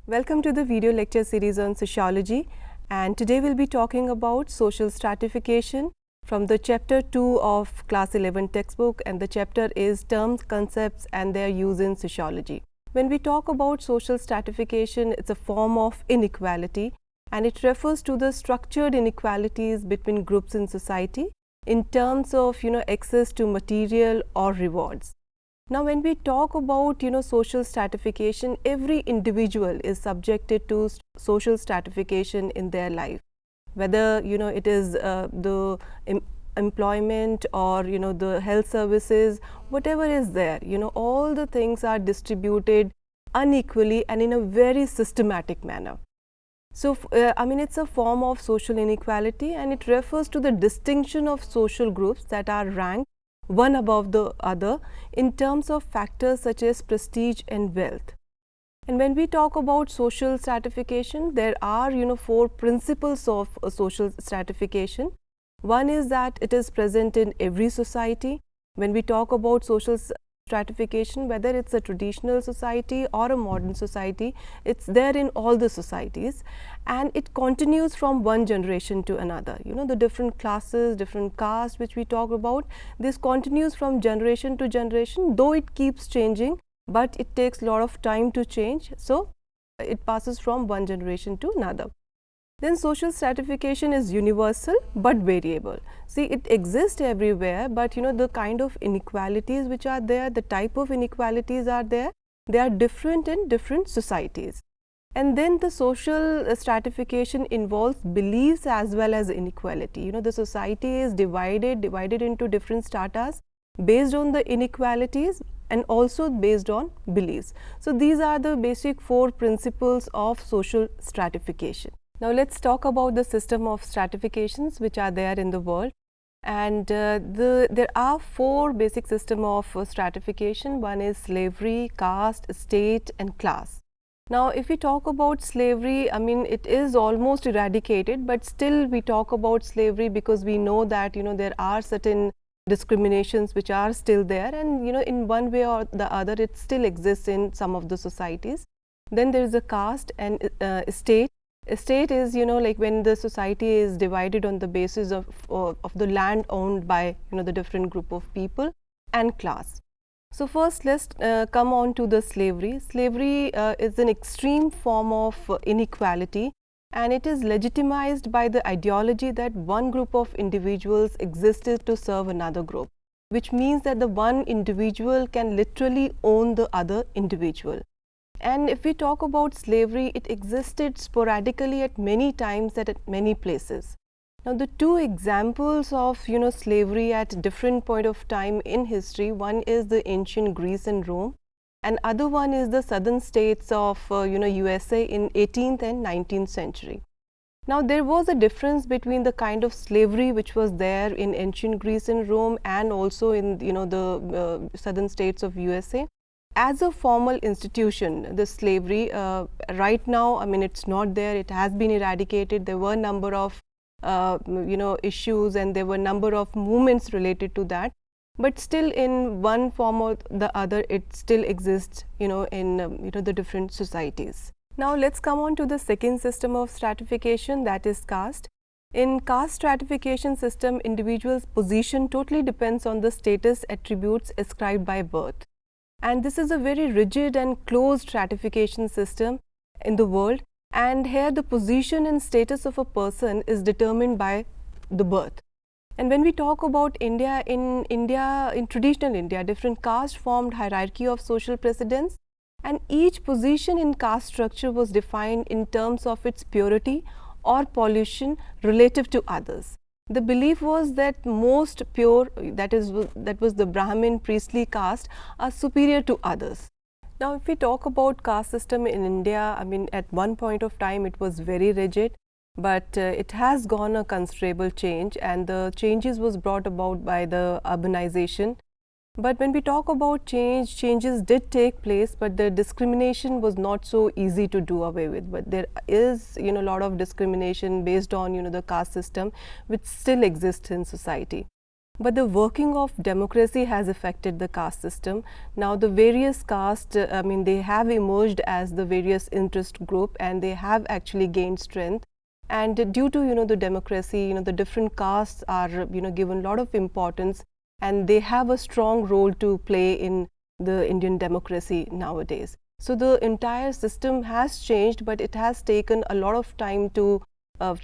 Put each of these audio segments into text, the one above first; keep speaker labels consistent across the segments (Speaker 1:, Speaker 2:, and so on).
Speaker 1: Welcome to the video lecture series on sociology, and today we'll be talking about social stratification from the chapter 2 of class 11 textbook, and the chapter is terms, concepts and their use in sociology. When we talk about social stratification, it's a form of inequality and it refers to the structured inequalities between groups in society in terms of access to material or rewards. Now, when we talk about social stratification, every individual is subjected to social stratification in their life, whether it is the employment or the health services, whatever is there, all the things are distributed unequally and in a very systematic manner. So, it's a form of social inequality and it refers to the distinction of social groups that are ranked one above the other in terms of factors such as prestige and wealth. And when we talk about social stratification, there are 4 principles of social stratification. One is that it is present in every society. When we talk about social stratification, whether it's a traditional society or a modern society, it's there in all the societies and it continues from one generation to another. The different classes, different castes which we talk about, this continues from generation to generation, though it keeps changing, but it takes a lot of time to change. So, it passes from one generation to another. Then social stratification is universal but variable. See, it exists everywhere, but the kind of inequalities which are there, the type of inequalities are there, they are different in different societies. And then the social stratification involves beliefs as well as inequality. The society is divided into different stratas based on the inequalities and also based on beliefs. So, these are the basic 4 principles of social stratification. Now, let's talk about the system of stratifications which are there in the world, and there are 4 basic system of stratification. One is slavery, caste, state and class. Now, if we talk about slavery, it is almost eradicated, but still we talk about slavery because we know that there are certain discriminations which are still there, and in one way or the other it still exists in some of the societies. Then there is a caste and state. A state is like when the society is divided on the basis of the land owned by the different group of people, and class. So, first let's come on to the slavery. Slavery is an extreme form of inequality and it is legitimized by the ideology that one group of individuals existed to serve another group, which means that the one individual can literally own the other individual. And if we talk about slavery, it existed sporadically at many times at many places. Now, the 2 examples of slavery at different point of time in history, one is the ancient Greece and Rome, and other one is the southern states of USA in 18th and 19th century. Now, there was a difference between the kind of slavery which was there in ancient Greece and Rome and also in the southern states of USA. As a formal institution, the slavery right now, it's not there, it has been eradicated. There were a number of issues and there were a number of movements related to that, but still in one form or the other it still exists in the different societies. Now, let's come on to the second system of stratification, that is caste. In caste stratification system, individuals' position totally depends on the status attributes ascribed by birth. And this is a very rigid and closed stratification system in the world, and here the position and status of a person is determined by the birth. And when we talk about India, in traditional India, different castes formed hierarchy of social precedence, and each position in caste structure was defined in terms of its purity or pollution relative to others. The belief was that most pure, that was the Brahmin priestly caste, are superior to others. Now, if we talk about caste system in India, at one point of time it was very rigid, but it has gone a considerable change, and the changes was brought about by the urbanization But when we talk about change, changes did take place, but the discrimination was not so easy to do away with. But there is, a lot of discrimination based on, the caste system, which still exists in society. But the working of democracy has affected the caste system. Now the various castes, they have emerged as the various interest group, and they have actually gained strength. And due to, the democracy, the different castes are, given a lot of importance, and they have a strong role to play in the Indian democracy nowadays. So the entire system has changed, but it has taken a lot of time to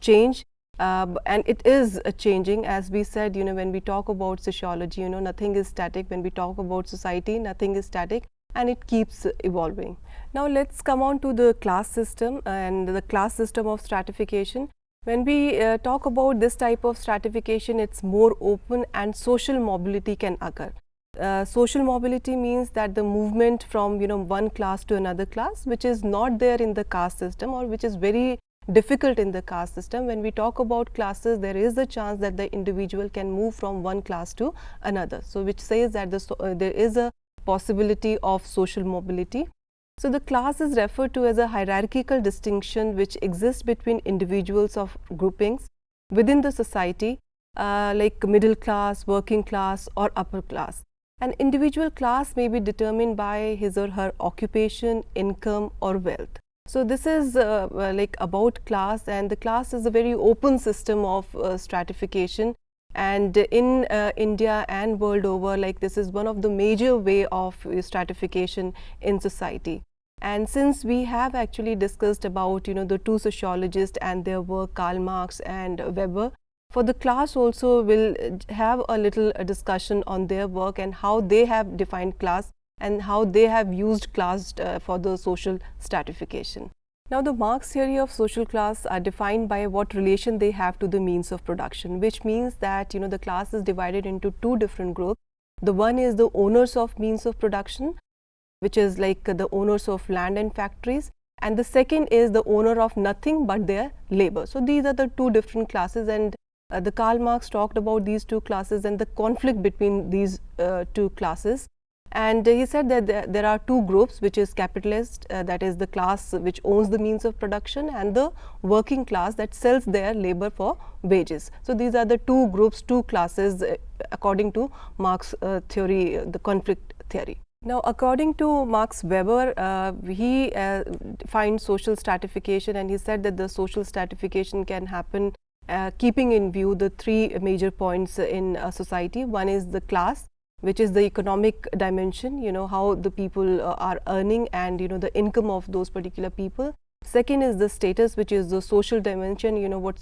Speaker 1: change. And it is changing, as we said, when we talk about sociology, nothing is static. When we talk about society, nothing is static, and it keeps evolving. Now let's come on to the class system and the class system of stratification. When we talk about this type of stratification, it's more open and social mobility can occur. Social mobility means that the movement from one class to another class, which is not there in the caste system, or which is very difficult in the caste system. When we talk about classes, there is a chance that the individual can move from one class to another. So which says that there is a possibility of social mobility. So the class is referred to as a hierarchical distinction which exists between individuals of groupings within the society, like middle class, working class, or upper class. An individual class may be determined by his or her occupation, income, or wealth. So this is like about class, and the class is a very open system of stratification, and in India and world over, like this is one of the major way of stratification in society. And since we have actually discussed about the two sociologists and their work, Karl Marx and Weber, for the class also we'll have a little discussion on their work and how they have defined class and how they have used class for the social stratification. Now the Marx theory of social class are defined by what relation they have to the means of production, which means that the class is divided into two different groups. The one is the owners of means of production, which is like the owners of land and factories, and the second is the owner of nothing but their labor. So these are the two different classes, and the Karl Marx talked about these two classes and the conflict between these two classes. And he said that there are two groups, which is capitalist, that is the class which owns the means of production, and the working class that sells their labor for wages. So these are the two groups, two classes according to Marx theory, the conflict theory. Now according to Max Weber, he finds social stratification, and he said that the social stratification can happen keeping in view the three major points in a society. One is the class, which is the economic dimension, how the people are earning and the income of those particular people. Second is the status, which is the social dimension, what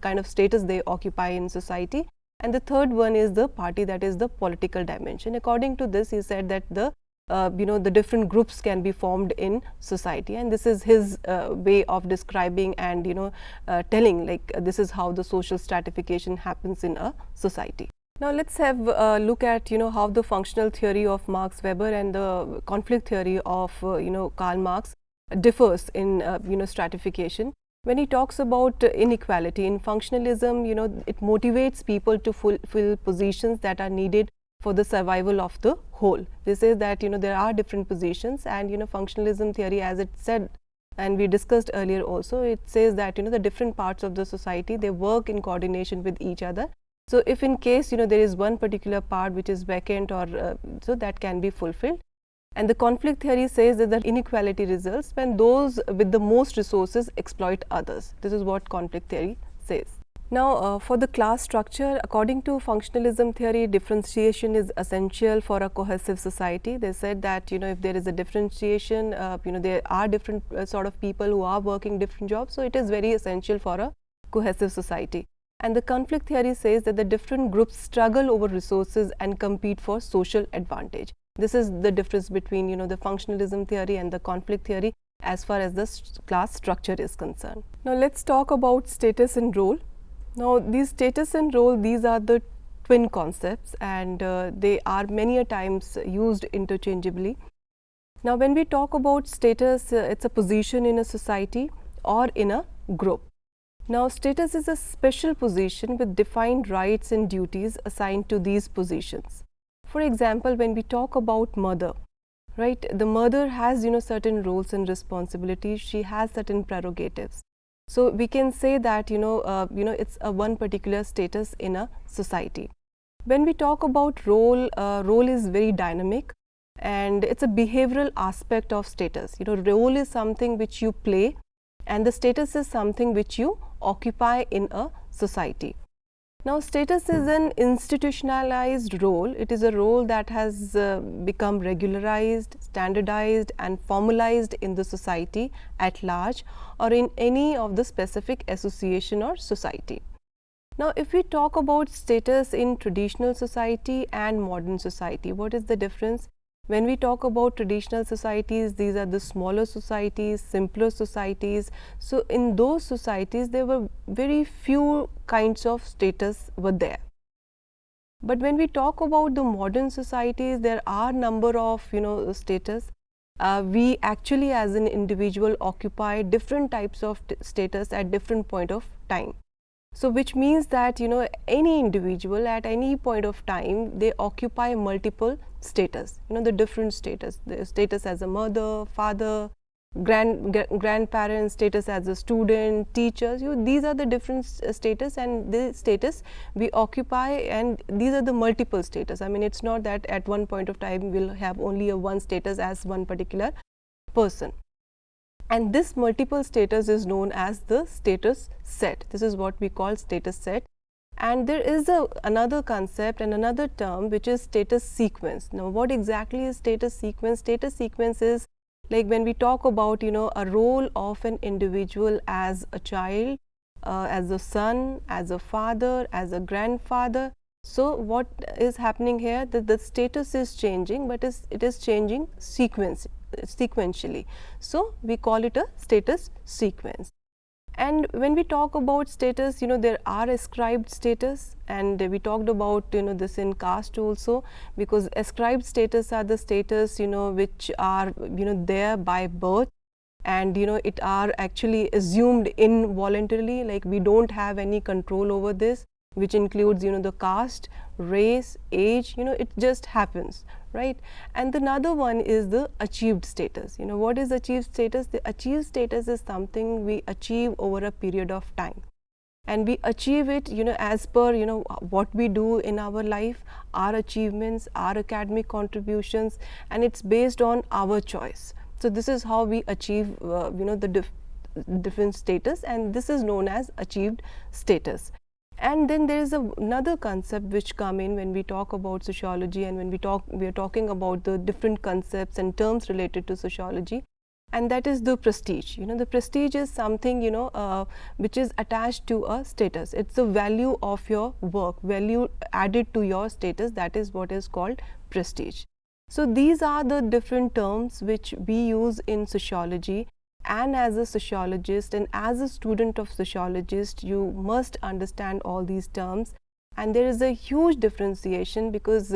Speaker 1: kind of status they occupy in society. And the third one is the party, that is the political dimension. According to this, he said that the the different groups can be formed in society, and this is his way of describing and telling, like this is how the social stratification happens in a society. Now let's have a look at how the functional theory of Max Weber and the conflict theory of Karl Marx differs in stratification. When he talks about inequality in functionalism, it motivates people to fulfill positions that are needed for the survival of the whole. This is that there are different positions, and functionalism theory, as it said and we discussed earlier also, it says that the different parts of the society, they work in coordination with each other. So if in case there is one particular part which is vacant, or so that can be fulfilled. And the conflict theory says that the inequality results when those with the most resources exploit others. This is what conflict theory says. Now for the class structure, according to functionalism theory, differentiation is essential for a cohesive society. They said that if there is a differentiation, there are different sort of people who are working different jobs, so it is very essential for a cohesive society. And the conflict theory says that the different groups struggle over resources and compete for social advantage. This is the difference between the functionalism theory and the conflict theory as far as the class structure is concerned. Now let's talk about status and role. Now these status and role, these are the twin concepts, and they are many a times used interchangeably. Now when we talk about status, it's a position in a society or in a group. Now status is a special position with defined rights and duties assigned to these positions. For example, when we talk about mother, right, the mother has certain roles and responsibilities, she has certain prerogatives. So we can say that it's a one particular status in a society. When we talk about role, role is very dynamic and it's a behavioral aspect of status. Role is something which you play and the status is something which you occupy in a society. Now, status is an institutionalized role. It is a role that has become regularized, standardized and formalized in the society at large or in any of the specific association or society. Now, if we talk about status in traditional society and modern society, what is the difference? When we talk about traditional societies, these are the smaller societies, simpler societies. So, in those societies, there were very few kinds of status were there. But when we talk about the modern societies, there are number of status. We actually as an individual occupy different types of status at different point of time. So, which means that any individual at any point of time, they occupy multiple status, the different status, the status as a mother, father, grandparents, status as a student, teachers, these are the different status and the status we occupy, and these are the multiple status. I mean, it's not that at one point of time we'll have only a one status as one particular person. And this multiple status is known as the status set. This is what we call status set. And there is another concept and another term which is status sequence. Now, what exactly is status sequence? Status sequence is like when we talk about a role of an individual as a child, as a son, as a father, as a grandfather. So, what is happening here? That the status is changing, but it is changing sequentially. So, we call it a status sequence. And when we talk about status, there are ascribed status, and we talked about this in caste also, because ascribed status are the status which are there by birth, and it are actually assumed involuntarily, like we don't have any control over this, which includes the caste, race, age, it just happens, right? And another one is the achieved status. What is achieved status? The achieved status is something we achieve over a period of time, and we achieve it as per what we do in our life, our achievements, our academic contributions, and it's based on our choice. So this is how we achieve the different status, and this is known as achieved status. And then there is another concept which come in when we talk about sociology, and when we are talking about the different concepts and terms related to sociology, and that is the prestige. The prestige is something which is attached to a status. It's the value of your work, value added to your status. That is what is called prestige. So these are the different terms which we use in sociology. And as a sociologist and as a student of sociologist, you must understand all these terms. And there is a huge differentiation, because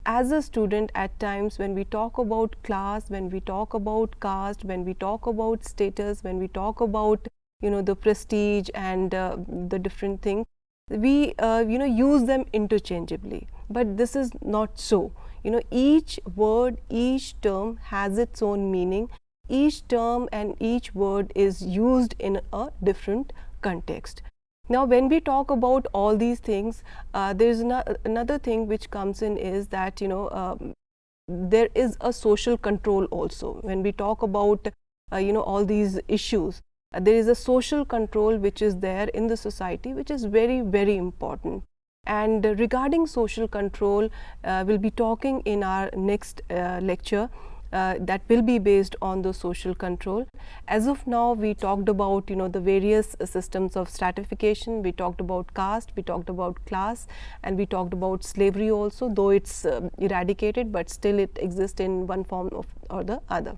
Speaker 1: as a student at times when we talk about class, when we talk about caste, when we talk about status, when we talk about the prestige and the different things, we use them interchangeably. But this is not so. Each word, each term has its own meaning. Each term and each word is used in a different context. Now, when we talk about all these things, there is another thing which comes in is that there is a social control also. When we talk about all these issues, there is a social control which is there in the society, which is very, very important. And regarding social control, we'll be talking in our next lecture. That will be based on the social control. As of now, we talked about the various systems of stratification. We talked about caste, we talked about class, and we talked about slavery also, though it's eradicated, but still it exists in one form or the other.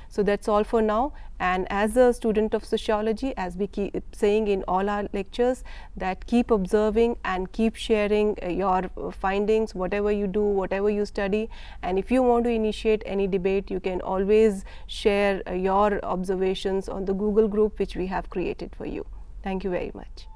Speaker 1: So that's all for now. And as a student of sociology, as we keep saying in all our lectures, that keep observing and keep sharing your findings, whatever you do, whatever you study. And if you want to initiate any debate, you can always share your observations on the Google group which we have created for you. Thank you very much.